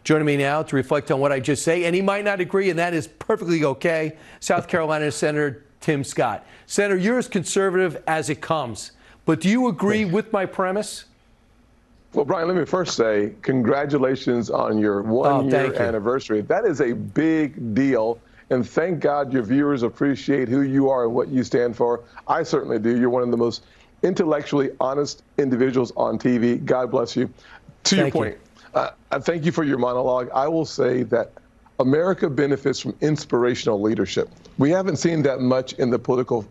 joining me now to reflect on what I just say. And he might not agree, and that is perfectly okay. South Carolina Senator Tim Scott. Senator, you're as conservative as it comes. But do you agree with my premise? Well, Brian, let me first say congratulations on your one-year anniversary. That is a big deal. And thank God your viewers appreciate who you are and what you stand for. I certainly do. You're one of the most intellectually honest individuals on TV. God bless you. To your point, I thank you for your monologue. I will say that America benefits from inspirational leadership. We haven't seen that much in the political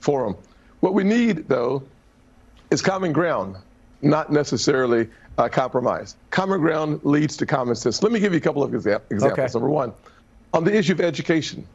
forum. What we need, though, is common ground, not necessarily compromise. Common ground leads to common sense. Let me give you a couple of examples. Okay. Number one, on the issue of education,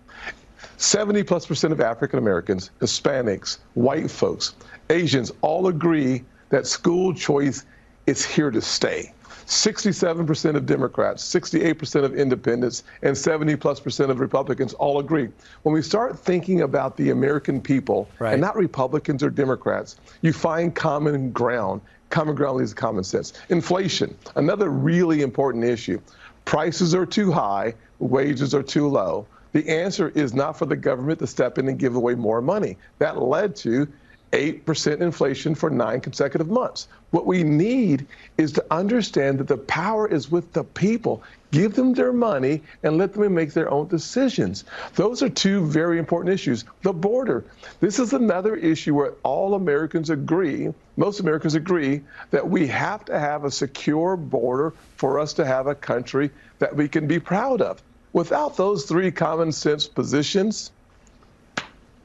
70+% of African Americans, Hispanics, white folks, Asians all agree that school choice is here to stay. 67% of Democrats, 68% of independents, and 70+% of Republicans all agree. When we start thinking about the American people, and not Republicans or Democrats, you find common ground. Common ground leads to common sense. Inflation, another really important issue. Prices are too high, wages are too low. The answer is not for the government to step in and give away more money. That led to 8% inflation for 9 consecutive months. What we need is to understand that the power is with the people. Give them their money and let them make their own decisions. Those are two very important issues. The border. This is another issue where all Americans agree, most Americans agree, that we have to have a secure border for us to have a country that we can be proud of. Without those three common sense positions,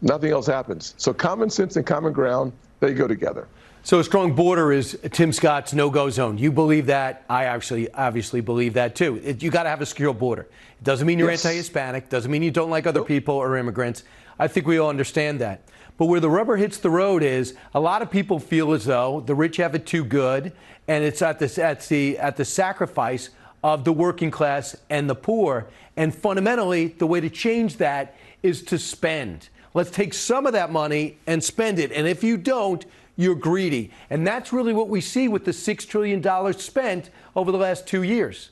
nothing else happens. So common sense and common ground, they go together. So a strong border is Tim Scott's no-go zone. You believe that. I obviously believe that, too. You got to have a secure border. It doesn't mean you're anti-Hispanic. Doesn't mean you don't like other people or immigrants. I think we all understand that. But where the rubber hits the road is a lot of people feel as though the rich have it too good, and it's at the sacrifice of the working class and the poor. And fundamentally, the way to change that is to spend. Let's take some of that money and spend it. And if you don't, you're greedy. And that's really what we see with the $6 trillion spent over the last 2 years.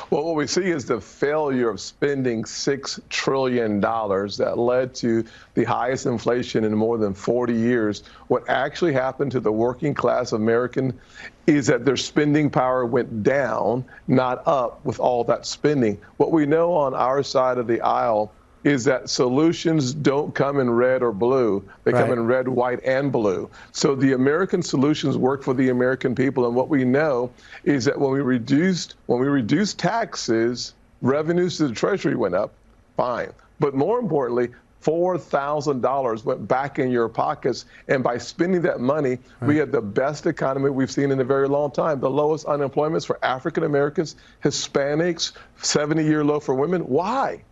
Well, what we see is the failure of spending $6 trillion that led to the highest inflation in more than 40 years. What actually happened to the working class American is that their spending power went down, not up with all that spending. What we know on our side of the aisle is that solutions don't come in red or blue. They come in red, white, and blue. So the American solutions work for the American people. And what we know is that when we reduced taxes, revenues to the Treasury went up, fine. But more importantly, $4,000 went back in your pockets. And by spending that money, we had the best economy we've seen in a very long time. The lowest unemployment for African Americans, Hispanics, 70-year low for women. Why?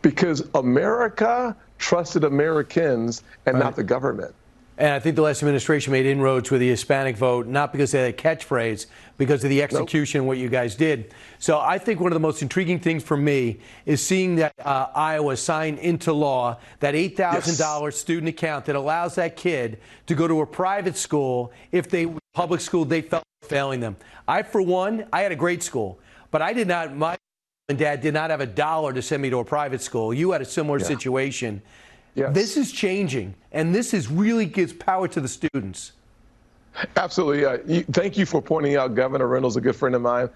Because America trusted Americans and not the government. And I think the last administration made inroads with the Hispanic vote, not because they had a catchphrase, because of the execution of what you guys did. So I think one of the most intriguing things for me is seeing that Iowa sign into law that $8,000 student account that allows that kid to go to a private school if public school, they felt failing them. For one, I had a great school, but I did not, my and Dad did not have a dollar to send me to a private school. You had a similar situation. This is changing, and this really gives power to the students. Absolutely. Thank you for pointing out Governor Reynolds, a good friend of mine.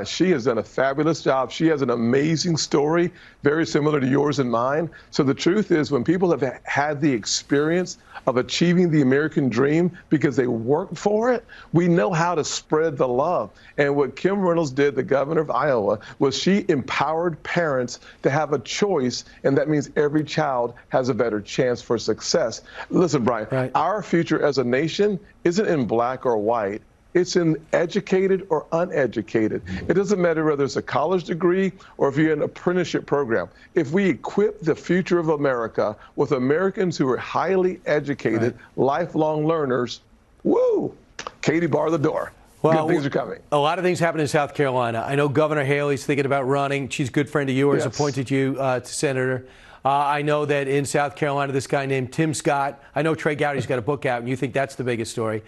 She has done a fabulous job. She has an amazing story, very similar to yours and mine. So the truth is, when people have had the experience of achieving the American dream because they worked for it, we know how to spread the love. And what Kim Reynolds did, the governor of Iowa, was she empowered parents to have a choice, and that means every child has a better chance for success. Listen, Brian, our future as a nation isn't in black or white. It's in educated or uneducated. It doesn't matter whether it's a college degree or if you're in an apprenticeship program. If we equip the future of America with Americans who are highly educated, lifelong learners, woo, Katie, bar the door. Well, good things are coming. A lot of things happen in South Carolina. I know Governor Haley's thinking about running. She's a good friend of yours, appointed you to senator. I know that in South Carolina, this guy named Tim Scott, I know Trey Gowdy's got a book out, and you think that's the biggest story.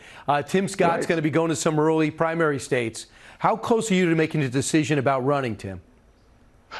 Tim Scott's going to be going to some early primary states. How close are you to making a decision about running, Tim?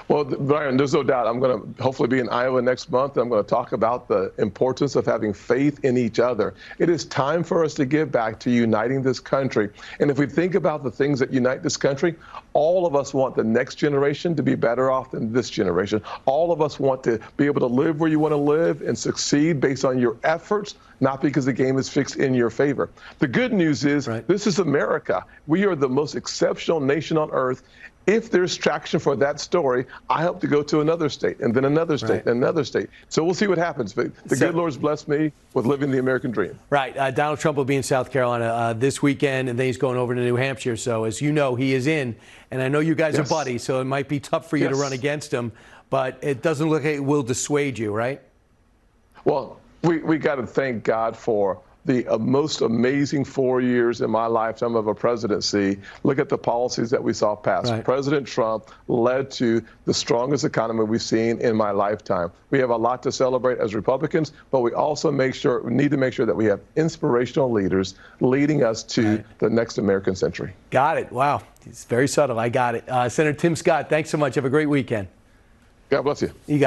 Well, Brian, there's no doubt I'm going to hopefully be in Iowa next month. I'm going to talk about the importance of having faith in each other. It is time for us to give back to uniting this country. And if we think about the things that unite this country, all of us want the next generation to be better off than this generation. All of us want to be able to live where you want to live and succeed based on your efforts, not because the game is fixed in your favor. The good news is This is America. We are the most exceptional nation on earth. If there's traction for that story, I hope to go to another state and then another state and another state. So we'll see what happens. But the good Lord's blessed me with living the American dream. Right. Donald Trump will be in South Carolina this weekend, and then he's going over to New Hampshire. So as you know, he is in. And I know you guys are buddies, so it might be tough for you to run against him. But it doesn't look like it will dissuade you, right? Well, we got to thank God for the most amazing 4 years in my lifetime of a presidency. Look at the policies that we saw pass. President Trump led to the strongest economy we've seen in my lifetime. We have a lot to celebrate as Republicans, but we also need to make sure that we have inspirational leaders leading us to the next American century. Got it. Wow. It's very subtle. I got it. Senator Tim Scott, thanks so much. Have a great weekend. God bless you.